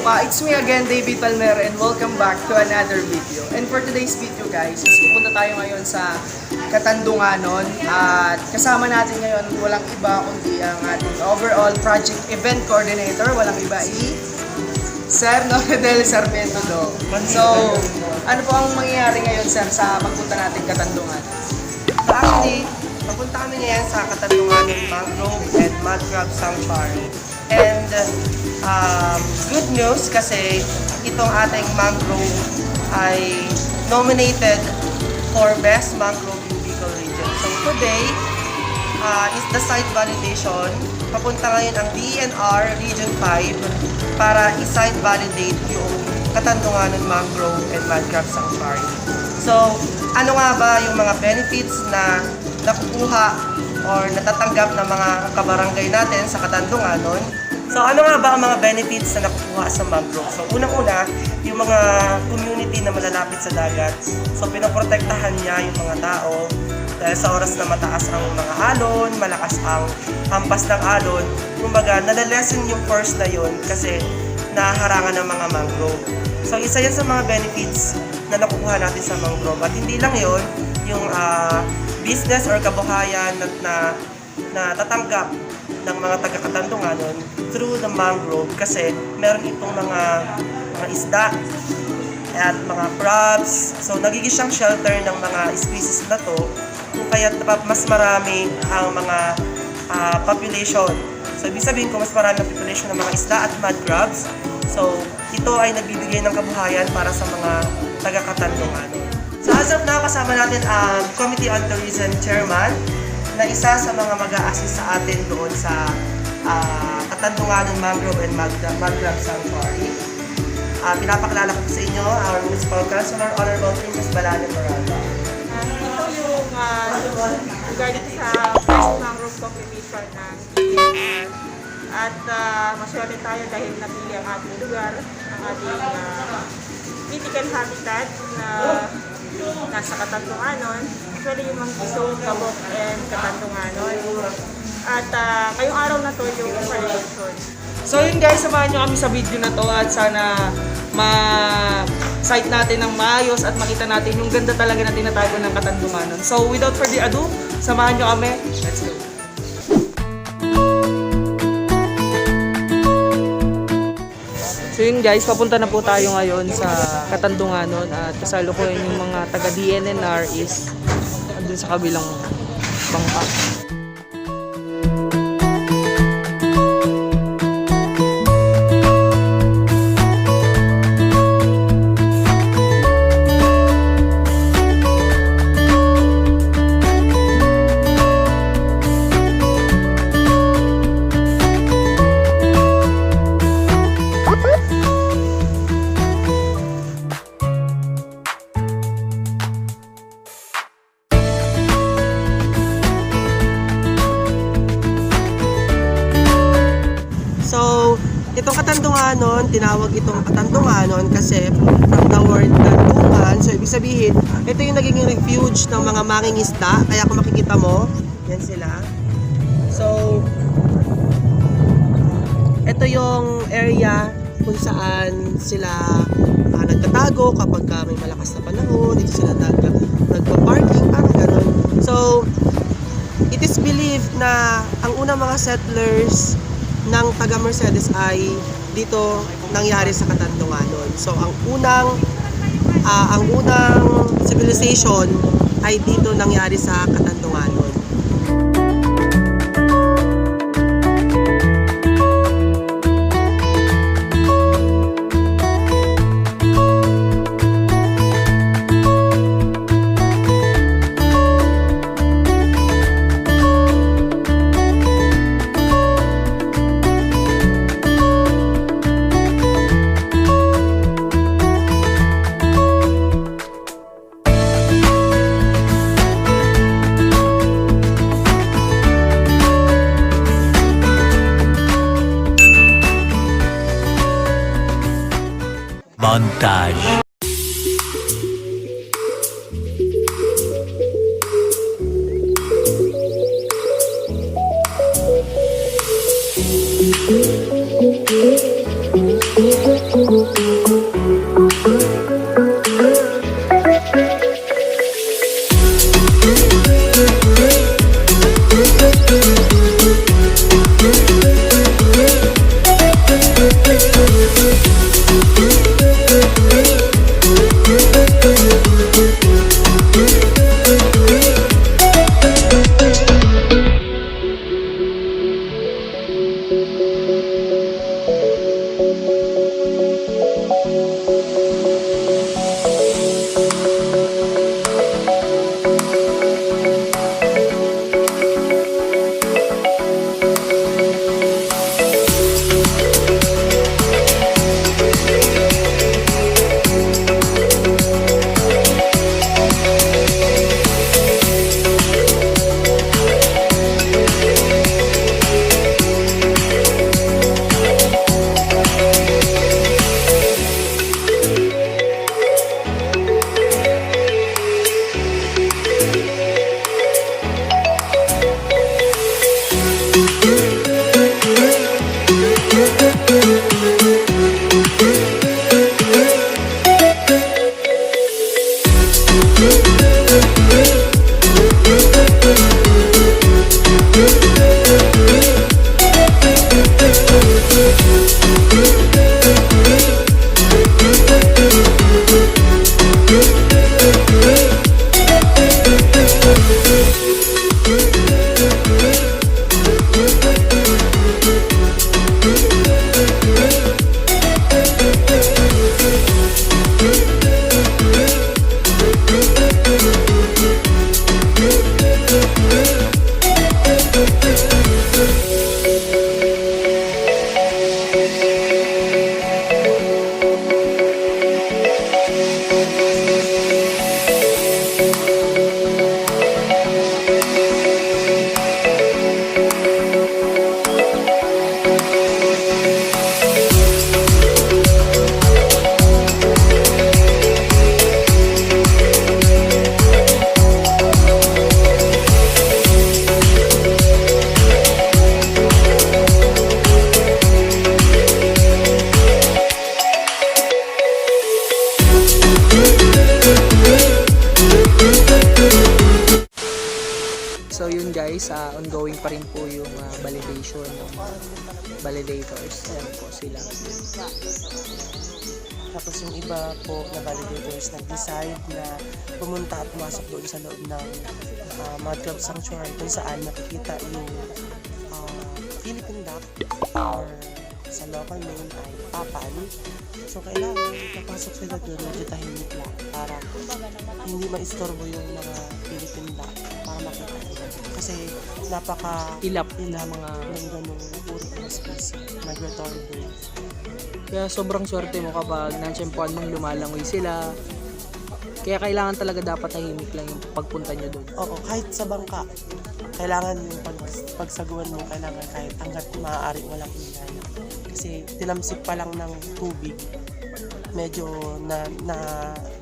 It's me again, David Palmer, and welcome back to another video. And for today's video guys, is pupunta tayo ngayon sa Katandunganon. At kasama natin ngayon, walang iba kundi ang ating overall project event coordinator. Walang iba Sir Noredel Sarmiento do. So, ano po ang mangyayari ngayon sir sa pagpunta natin Katandungan? So actually, papunta kami ngayon sa Katandunganon Mangrove and Mud Crab Sanctuary. And good news kasi itong ating mangrove ay nominated for Best Mangrove in Bicol Region. So today is the site validation. Papunta ngayon ang DENR Region 5 para i-site validate yung Katandunganon Mangrove and Mud Crab Sanctuary. So ano nga ba yung mga benefits na nakukuha or natatanggap ng mga kabarangay natin sa Katandunganon? So ano nga ba ang mga benefits na nakukuha sa mangrove? So unang-una, yung mga community na malalapit sa dagat. So pinoprotektahan niya yung mga tao dahil sa oras na mataas ang mga alon, malakas ang hampas ng alon. Kumbaga, nalalesen yung force na yun kasi naharangan ng mga mangrove. So isa yan sa mga benefits na nakukuha natin sa mangrove. At hindi lang yun, yung business or kabuhayan na tatanggap ng mga taga-Katandunganon through the mangrove kasi meron itong mga isda at mga crabs. So nagiging siyang shelter ng mga species na to kung kaya mas marami ang mga population. So ibig sabihin ko mas marami ang population ng mga isda at mud crabs. So ito ay nagbibigay ng kabuhayan para sa mga taga-Katandunganon. So as of now, kasama natin ang Committee on Tourism Chairman na isa sa mga mag-a-assist sa atin doon sa Katandunganon Mangrove and Mud Crab Sanctuary. Pinapakilala ko sa inyo our Municipal Councilor, Honorable Princess Balane Moralba. Ito yung regarding sa first mangrove compilation ng DENR. At maswerte tayo dahil napili ang ating lugar, ang ating critical habitat na nasa Katandunganon. Actually yung mga Isong, Kabok, and Katandunganon. At ngayong araw na to yung validation. So yun guys, samahan nyo kami sa video na to at sana ma-site natin ng maayos at makita natin yung ganda talaga na tinatago ng Katandunganon. So without further ado, samahan nyo kami. Let's go! So yun guys, papunta na po tayo ngayon sa Katandunganon at kasalukuyan yung mga taga-DENR is andun sa kabilang bangka. Itong Katandunganon, tinawag itong Katandunganon kasi from the word Tandungan. So ibig sabihin, ito yung nagiging refuge ng mga mangingisda. Kaya kung makikita mo, yan sila. So ito yung area kung saan sila nagtatago kapag may malakas na panahon. Dito sila nagpa-parking, parang gano'n. So it is believed na ang unang mga settlers ng taga Mercedes ay dito nangyari sa Katandunganon. So ang unang civilization ay dito nangyari sa Katandunganon. Montage. So yun guys, ongoing pa rin po yung validation ng validators. Ayan po sila. Tapos yung iba po na validators nag-decide na pumunta at pumasok doon sa loob ng Mud Club Sanctuary kung saan makikita yung Philippine duck or sa local name ay papan. So kailangan papasok sila doon medyo tahimik lang para hindi maistorbo yung mga Philippine duck para makita nila. Kasi Ilap na ng mga... ganung uri ng species, migratory birds. Kaya sobrang swerte mo kapag natsyempohan mong lumalangoy sila. Kaya kailangan talaga dapat tahimik lang yung pagpunta nyo doon. Oo, kahit sa bangka, kailangan yung pagsaguan mo, kailangan kahit hanggat maaari walang ingay. Kasi tilamsik pa lang ng tubig, medyo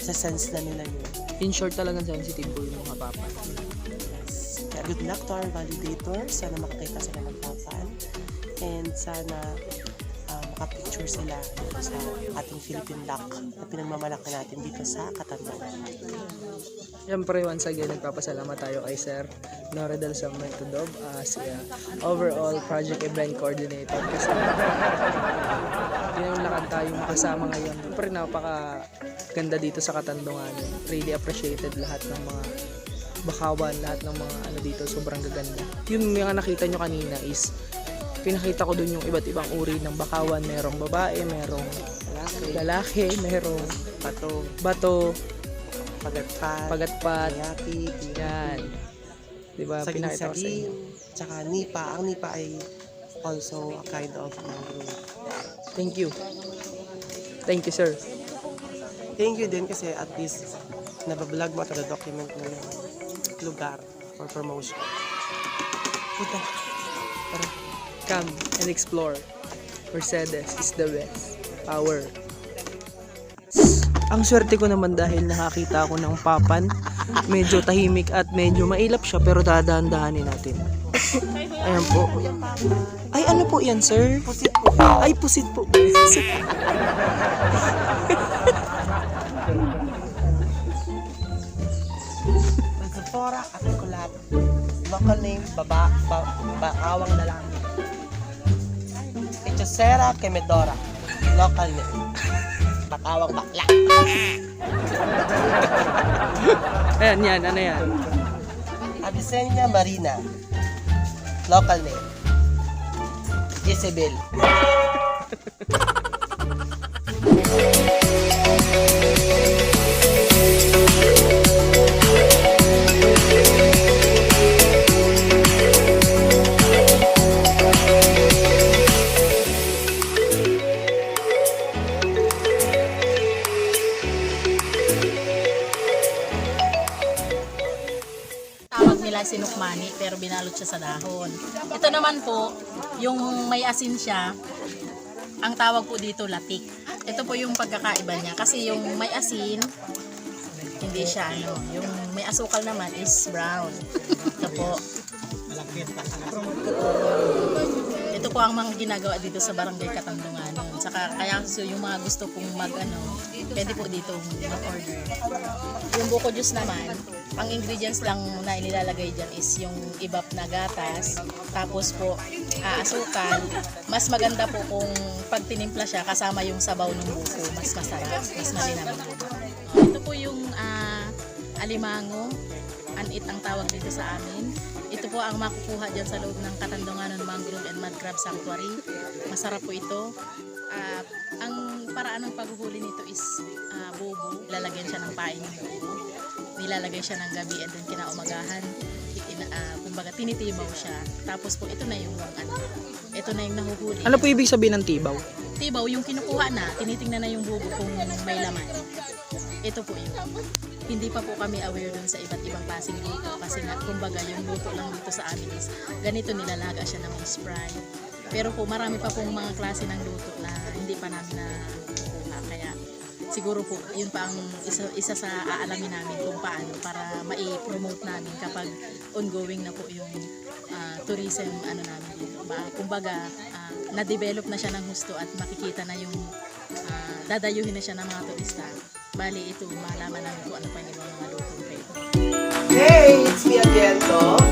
sense na nila yun. In short, talagang sensitive po yung mga papa. Yes. Kaya good luck to our validators. Sana makakita sila ng papan. And sana makapicture sila sa ating Philippine duck na pinagmamalaki natin dito sa Katandungan. Siyempre, once again, nagpapasalamat tayo kay Sir Noredel Samantudob as overall project event coordinator. Kasi pinamlakan tayo makasama ngayon. Siyempre, napaka-ganda dito sa Katandungan. Really appreciated lahat ng mga bakawan, lahat ng mga dito, sobrang gaganda. Yung mga nakita nyo kanina is pinakita ko dun yung iba't ibang uri ng bakawan. Merong babae, merong lalaki, merong bato, pagatpat, Yapi, yan. Diba? Pinakita ko sa inyo. saging-saging, tsaka nipa. Ang nipa ay also a kind of mangrove. Thank you. Thank you, sir. Thank you din kasi at least nabablog mo at na-document mo yung lugar for promotion. Puta. Come and explore. Mercedes is the best. Power. Ang swerte ko naman dahil nakakita ako ng papan. Medyo tahimik at medyo mailap siya pero dadahan-dahanin natin. Ayan po. Ay, ano po yan, sir? Pusit po. Ay, pusit po. Pagkafora at kulat. Local name, bakawang lalaki. Echosera Quemedora. Local name. Bakawang bakla. Ayan, yan. Ano yan? Avicennia Marina. Local name. Isabel. Tawag nila sinukmani pero binalot siya sa dahon. Ito naman po, yung may asin siya, ang tawag po dito latik. Ito po yung pagkakaiba niya kasi yung may asin, hindi siya yung may asukal naman is brown. Ito po. Ito po ang mga ginagawa dito sa Barangay Katandungan. Saka kaya yung mga gusto pong pwede po dito mag-order. Yung buko juice naman, ang ingredients lang na inilalagay dyan is yung ibap na gatas, tapos po asukal. Mas maganda po kung pag tinimpla siya kasama yung sabaw ng buko, mas masarap, mas malinamnam. Ito po yung alimango, anit ang tawag dito sa amin. Ito po ang makukuha dyan sa loob ng Katandungan Mangrove and Mud Crab Sanctuary. Masarap po ito. Ang paraan ng paghuhuli nito is bubo. Lalagyan siya ng pain ng bubo. Nilalagay siya ng gabi and then kinaumagahan. Kumbaga tinitibaw siya. Tapos po ito na yung nahuhuli. Ano po ibig sabihin ng tibaw? Tibaw, yung kinukuha na, tinitingnan na yung bubo kung may laman. Ito po yun. Hindi pa po kami aware dun sa iba't ibang klaseng luto kasi nga, kumbaga yung luto lang dito sa amin is ganito, nilalaga siya ng spray. Pero po marami pa pong mga klase ng luto na hindi pa namin nakukuha. Kaya siguro po yun pa ang isa sa aalamin namin kung paano para ma-promote namin kapag ongoing na po yung tourism namin dito. Kumbaga na-develop na siya ng husto at makikita na yung dadayuhin na siya ng mga turista. Bali ito, malaman namin kung ano pa yung mga lutong pwede. Hey, it's me again, Dog.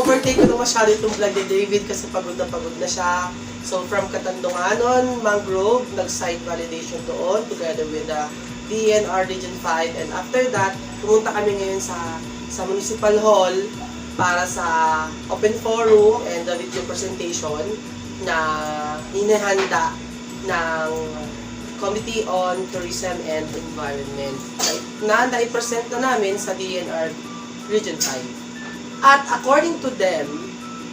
na-overtake ko na masyado itong vlog ni David kasi pagod na siya. So from Katandunganon, Mangrove, nag-site validation doon together with the DNR Region 5. And after that, pumunta kami ngayon sa Municipal Hall para sa open forum and the video presentation na inihanda ng Committee on Tourism and Environment na nai-present na namin sa DNR Region 5. At according to them,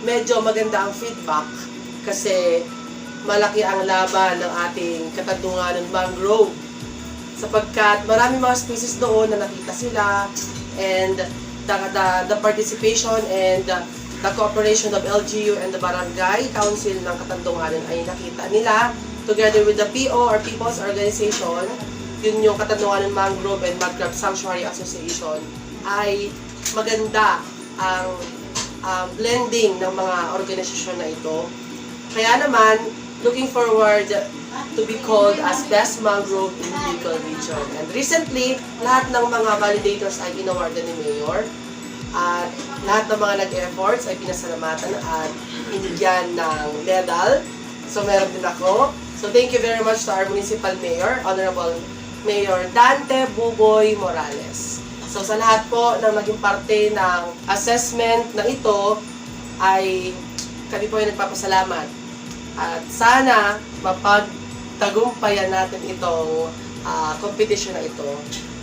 medyo maganda ang feedback kasi malaki ang laban ng ating Katandunganon Mangrove sapagkat marami mga species doon na nakita sila and the participation and the cooperation of LGU and the Barangay Council ng Katandunganon ay nakita nila together with the PO or People's Organization, yun yung Katandunganon Mangrove and Mangrove Sanctuary Association, ay maganda ang blending ng mga organisasyon na ito. Kaya naman, looking forward to be called as Best Mangrove in Bicol Region. And recently, lahat ng mga validators ay inawardan ni Mayor. At lahat ng mga nag-efforts ay pinasalamatan at binigyan ng medal. So meron din ako. So thank you very much to our Municipal Mayor, Honorable Mayor Dante Buboy Morales. So sa lahat po na maging parte ng assessment na ito ay kami po ay nagpapasalamat. At sana mapagtagumpayan natin itong competition na ito.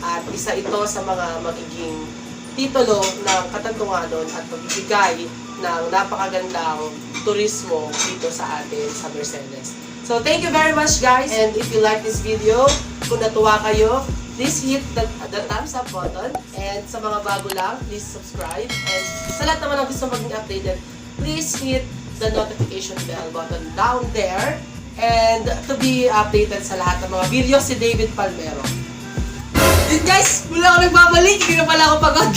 At isa ito sa mga magiging titulo ng Katandunganon at magbibigay ng napakagandang turismo dito sa atin sa Mercedes. So thank you very much guys, and if you like this video, kung natuwa kayo, please hit the thumbs up button, and sa mga bago lang, please subscribe, and sa lahat naman ang gusto maging updated, please hit the notification bell button down there, and to be updated sa lahat ng mga videos si David Palmero. Yun guys, mula ako nagbabalik, hindi na pala ako pagod.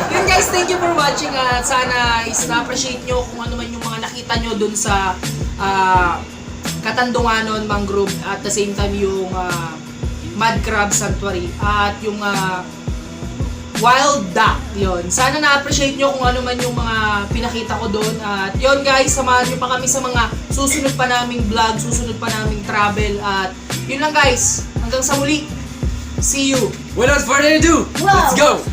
Yun guys, thank you for watching at sana is na-appreciate nyo kung ano man yung mga nakita nyo dun sa Katandunganon Mangrove at the same time yung Mud Crab Sanctuary at yung Wild Duck. Yun. Sana na-appreciate nyo kung ano man yung mga pinakita ko doon. At yun guys, samahan nyo pa kami sa mga susunod pa naming vlog, susunod pa naming travel. At yun lang guys, hanggang sa muli. See you! Without further ado, let's go!